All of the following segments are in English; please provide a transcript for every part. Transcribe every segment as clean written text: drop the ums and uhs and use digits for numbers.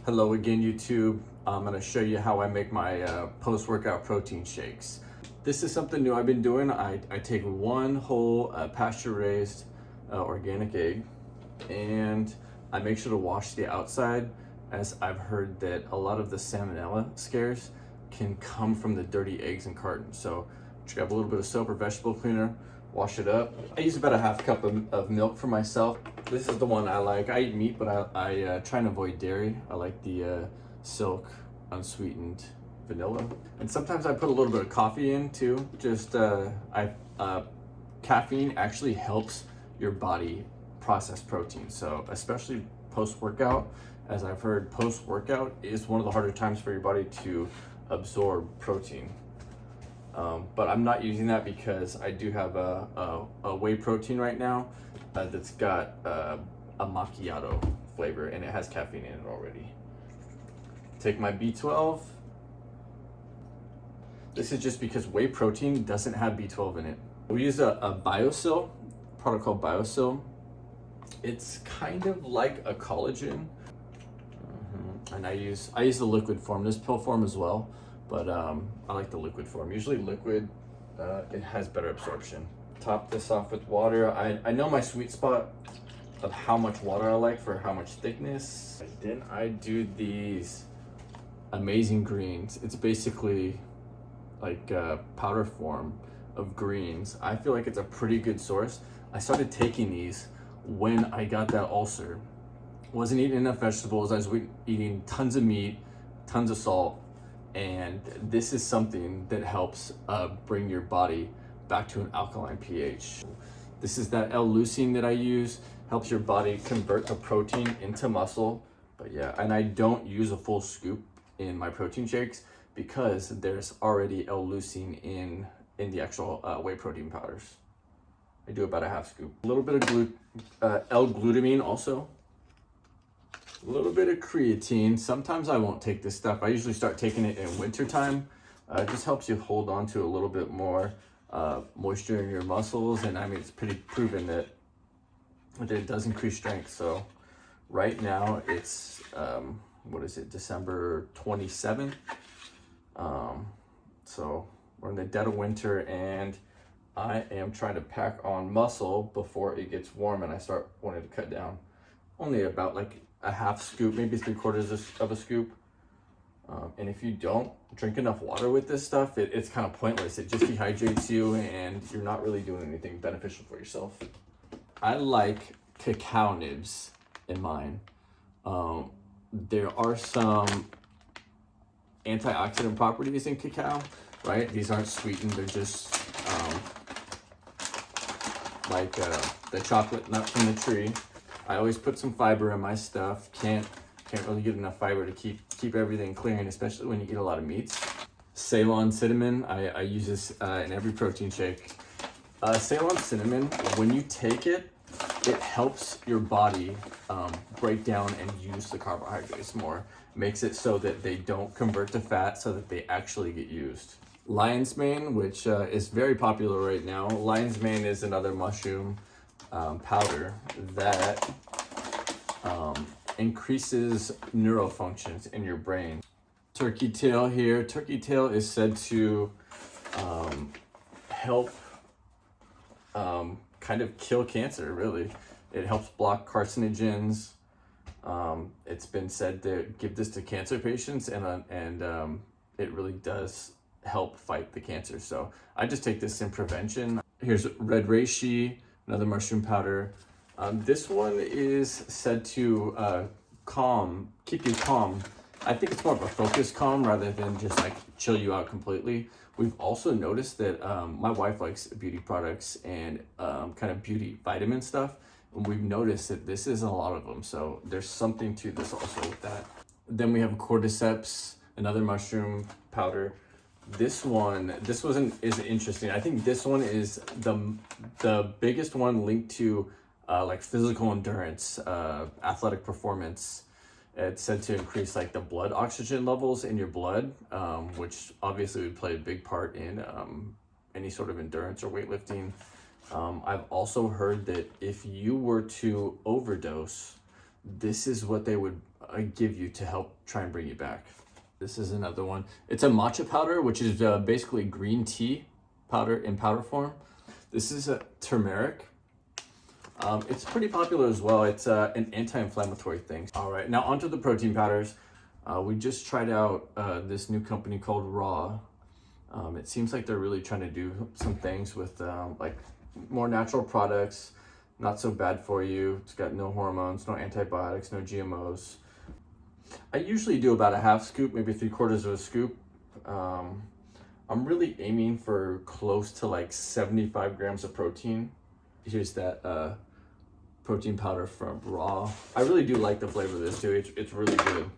Hello again, YouTube. I'm going to show you how I make my post-workout protein shakes. This is something new I've been doing. I take one whole pasture-raised organic egg, and I make sure to wash the outside, as I've heard that a lot of the salmonella scares can come from the dirty eggs and cartons. So just grab a little bit of soap or vegetable cleaner, wash it up. I use about a half cup of milk for myself. This is the one I like. I eat meat, but I try and avoid dairy. I like the Silk Unsweetened vanilla. And sometimes I put a little bit of coffee in too. Caffeine actually helps your body process protein. So especially post-workout, as I've heard, post-workout is one of the harder times for your body to absorb protein. But I'm not using that because I do have a whey protein right now that's got a macchiato flavor, and it has caffeine in it already. Take my B12. This is just because whey protein doesn't have B12 in it. We use a Biosil, product called Biosil. It's kind of like a collagen. And I use the liquid form. There's pill form as well, but I like the liquid form. Usually liquid, it has better absorption. Top this off with water. I know my sweet spot of how much water I like for how much thickness. Then I do these amazing greens. It's basically like powder form of greens. I feel like it's a pretty good source. I started taking these when I got that ulcer. Wasn't eating enough vegetables. I was eating tons of meat, tons of salt, and this is something that helps bring your body back to an alkaline pH. This is that L-Leucine that I use. Helps your body convert the protein into muscle. But yeah, and I don't use a full scoop in my protein shakes because there's already L-Leucine in the actual whey protein powders. I do about a half scoop. A little bit of L-Glutamine also. A little bit of creatine. Sometimes I won't take this stuff. I usually start taking it in winter time. It just helps you hold on to a little bit more moisture in your muscles. And I mean, it's pretty proven that it does increase strength. So right now it's, what is it, December 27th. So we're in the dead of winter, and I am trying to pack on muscle before it gets warm and I start wanting to cut down. Only about like a half scoop, maybe 3/4 of a scoop. And if you don't drink enough water with this stuff, it's kind of pointless. It just dehydrates you and you're not really doing anything beneficial for yourself. I like Cacao Nibs in mine. There are some antioxidant properties in cacao, right? These aren't sweetened, they're just like the chocolate nut from the tree. I always put some fiber in my stuff. Can't really get enough fiber to keep everything clean, especially when you eat a lot of meats. Ceylon Cinnamon, I use this in every protein shake. Ceylon Cinnamon, when you take it, it helps your body break down and use the carbohydrates more. Makes it so that they don't convert to fat, so that they actually get used. Lion's mane, which is very popular right now. Lion's mane is another mushroom powder that increases neural functions in your brain. Turkey tail here. Turkey tail is said to help kind of kill cancer, really. It helps block carcinogens. It's been said to give this to cancer patients, and it really does help fight the cancer. So I just take this in prevention. Here's red reishi, another mushroom powder. This one is said to keep you calm. I think it's more of a focused calm rather than just like chill you out completely. We've also noticed that my wife likes beauty products and kind of beauty vitamin stuff. And we've noticed that this is a lot of them. So there's something to this also with that. Then we have Cordyceps, another mushroom powder. This one is interesting. I think this one is the biggest one linked to like physical endurance, athletic performance. It's said to increase like the blood oxygen levels in your blood, which obviously would play a big part in any sort of endurance or weightlifting. I've also heard that if you were to overdose this is what they would give you to help try and bring you back. This is another one. It's a matcha powder, which is basically green tea powder in powder form. This is a turmeric. It's pretty popular as well. It's an anti-inflammatory thing. All right, now onto the protein powders. We just tried out this new company called Raw. It seems like they're really trying to do some things with like more natural products, not so bad for you. It's got no hormones, no antibiotics, no GMOs. I usually do about a half scoop, maybe 3/4 of a scoop. I'm really aiming for close to like 75 grams of protein. Here's that protein powder from Raw. I really do like the flavor of this too. It's really good.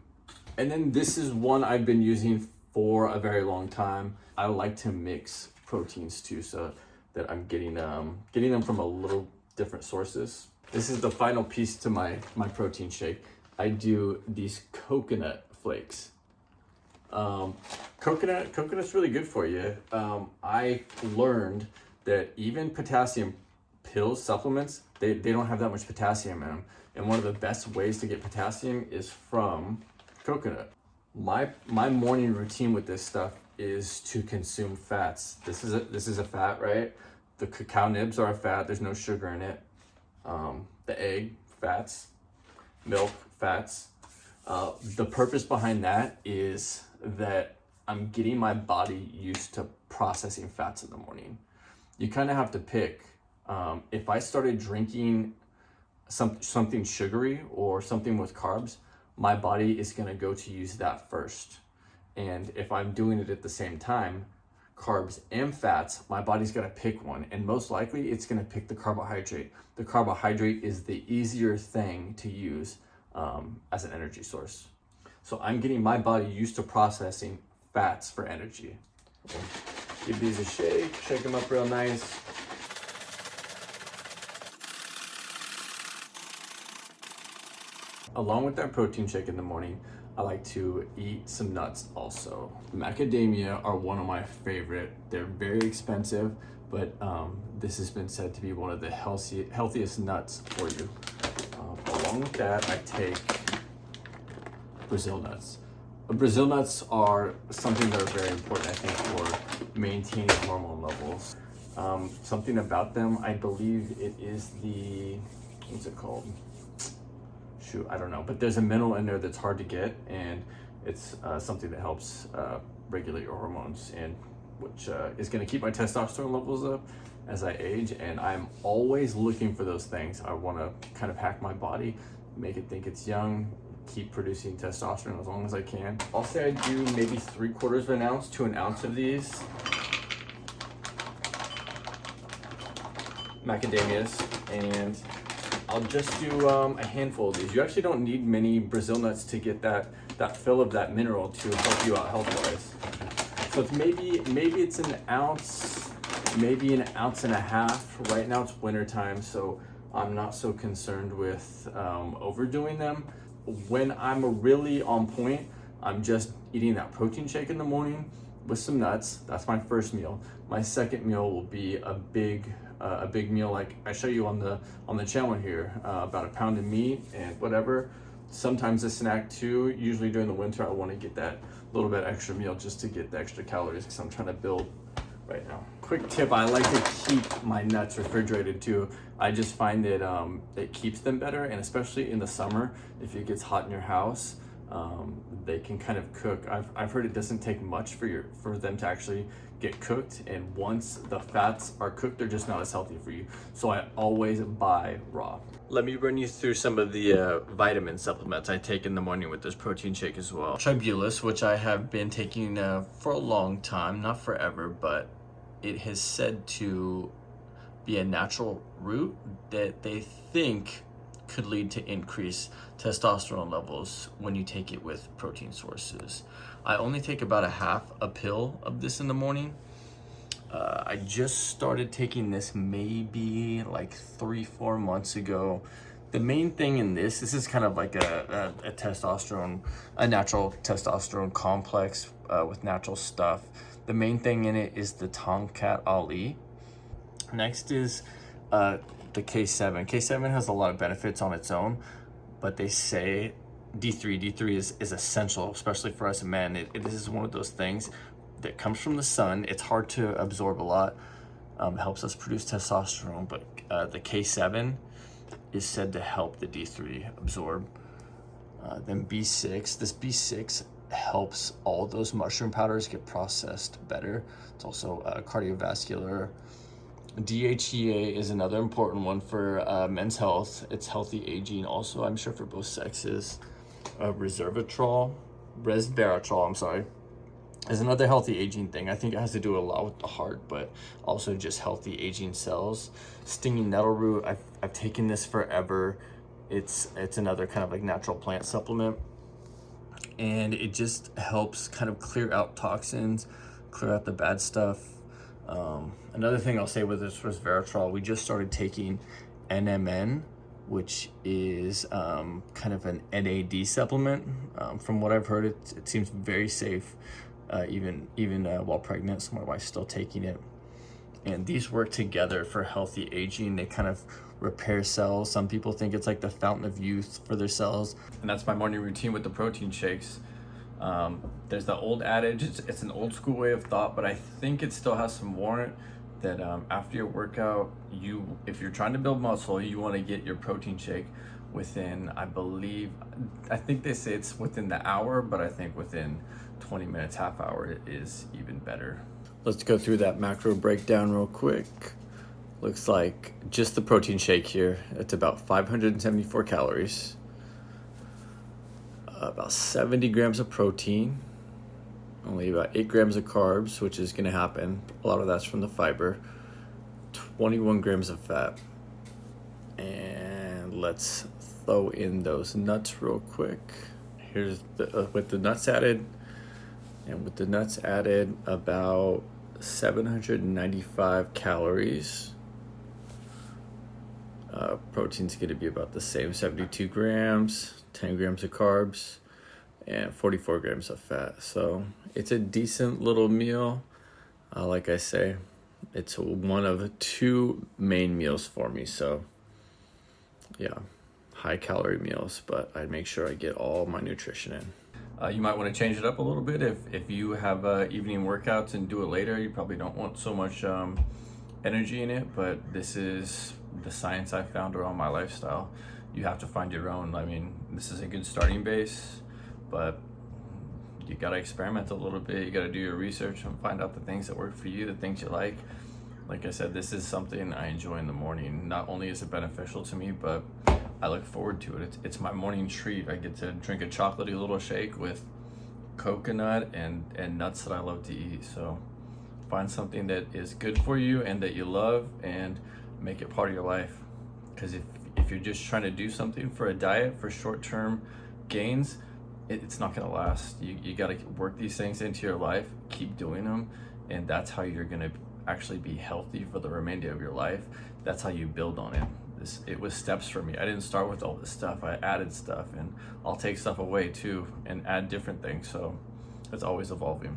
And then this is one I've been using for a very long time. I like to mix proteins too, so that I'm getting them from a little different sources. This is the final piece to my protein shake. I do these coconut flakes. Coconut's really good for you. I learned that even potassium pills, supplements, they don't have that much potassium in them. And one of the best ways to get potassium is from coconut. My morning routine with this stuff is to consume fats. This is a fat, right? The cacao nibs are a fat. There's no sugar in it. The egg, fats. Milk, fats. The purpose behind that is that I'm getting my body used to processing fats in the morning. You kind of have to pick. If I started drinking something sugary or something with carbs, my body is going to go to use that first. And if I'm doing it at the same time, carbs and fats, my body's going to pick one. And most likely it's going to pick the carbohydrate. The carbohydrate is the easier thing to use as an energy source. So I'm getting my body used to processing fats for energy. Give these a shake them up real nice. Along with that protein shake in the morning, I like to eat some nuts also. Macadamia are one of my favorite. They're very expensive, but this has been said to be one of the healthiest nuts for you. Along with that, I take Brazil nuts. Brazil nuts are something that are very important, I think, for maintaining hormone levels. Something about them, I believe it is what's it called? Shoot, I don't know, but there's a mineral in there that's hard to get, and it's something that helps regulate your hormones, and which is going to keep my testosterone levels up as I age. And I'm always looking for those things. I want to kind of hack my body, make it think it's young, keep producing testosterone as long as I can. I'll say I do maybe 3/4 of an ounce to an ounce of these macadamias, and I'll just do a handful of these. You actually don't need many Brazil nuts to get that fill of that mineral to help you out health-wise. So it's maybe it's an ounce, maybe an ounce and a half. Right now it's winter time, so I'm not so concerned with overdoing them. When I'm really on point, I'm just eating that protein shake in the morning with some nuts. That's my first meal. My second meal will be a big meal like I show you on the channel here, about a pound of meat and whatever. Sometimes a snack too. Usually during the winter I want to get that little bit extra meal just to get the extra calories because I'm trying to build right now. Quick tip, I like to keep my nuts refrigerated too. I just find that it keeps them better, and especially in the summer, if it gets hot in your house, they can kind of cook. I've heard it doesn't take much for them to actually get cooked, and once the fats are cooked, they're just not as healthy for you. So I always buy raw. Let me run you through some of the vitamin supplements I take in the morning with this protein shake as well. Tribulus, which I have been taking for a long time, not forever, but it has said to be a natural root that they think could lead to increased testosterone levels when you take it with protein sources. I only take about a pill of this in the morning. I just started taking this maybe like 3-4 months ago. The main thing in this is kind of like a natural testosterone complex with natural stuff. The main thing in it is the Tomcat Ali. Next is the K7. K7 has a lot of benefits on its own, but they say D3 is essential, especially for us men. It is one of those things that comes from the sun. It's hard to absorb a lot. It helps us produce testosterone, but the K7 is said to help the D3 absorb. Then B6, this B6 helps all those mushroom powders get processed better. It's also cardiovascular. DHEA is another important one for men's health. It's healthy aging also, I'm sure, for both sexes. Resveratrol, is another healthy aging thing. I think it has to do a lot with the heart, but also just healthy aging cells. Stinging nettle root, I've taken this forever. It's another kind of like natural plant supplement, and it just helps kind of clear out toxins, clear out the bad stuff. Another thing I'll say with this resveratrol, we just started taking NMN, which is kind of an NAD supplement. From what I've heard, it seems very safe, even while pregnant, so my wife's still taking it. And these work together for healthy aging. They kind of repair cells. Some people think it's like the fountain of youth for their cells. And that's my morning routine with the protein shakes. There's the old adage, it's an old school way of thought, but I think it still has some warrant that after your workout, if you're trying to build muscle, you want to get your protein shake within, I think they say it's within the hour, but I think within 20 minutes, half hour is even better. Let's go through that macro breakdown real quick. Looks like just the protein shake here, it's about 574 calories, about 70 grams of protein, only about 8 grams of carbs, which is going to happen. A lot of that's from the fiber. 21 grams of fat. And let's throw in those nuts real quick. Here's with the nuts added. And with the nuts added, about 795 calories. Protein's going to be about the same, 72 grams, 10 grams of carbs, and 44 grams of fat. So it's a decent little meal. Like I say, it's one of 2 main meals for me. So yeah, high calorie meals, but I make sure I get all my nutrition in. You might want to change it up a little bit. If you have evening workouts and do it later, you probably don't want so much energy in it, but this is the science I found around my lifestyle. You have to find your own. I mean, this is a good starting base, but you got to experiment a little bit. You got to do your research and find out the things that work for you, the things you like. Like I said, this is something I enjoy in the morning. Not only is it beneficial to me, but I look forward to it. It's my morning treat. I get to drink a chocolatey little shake with coconut and nuts that I love to eat. So find something that is good for you and that you love and make it part of your life. Because if you're just trying to do something for a diet for short-term gains, it's not going to last. You got to work these things into your life, keep doing them, and that's how you're going to actually be healthy for the remainder of your life. That's how you build on it. It was steps for me. I didn't start with all this stuff. I added stuff, and I'll take stuff away too and add different things. So it's always evolving.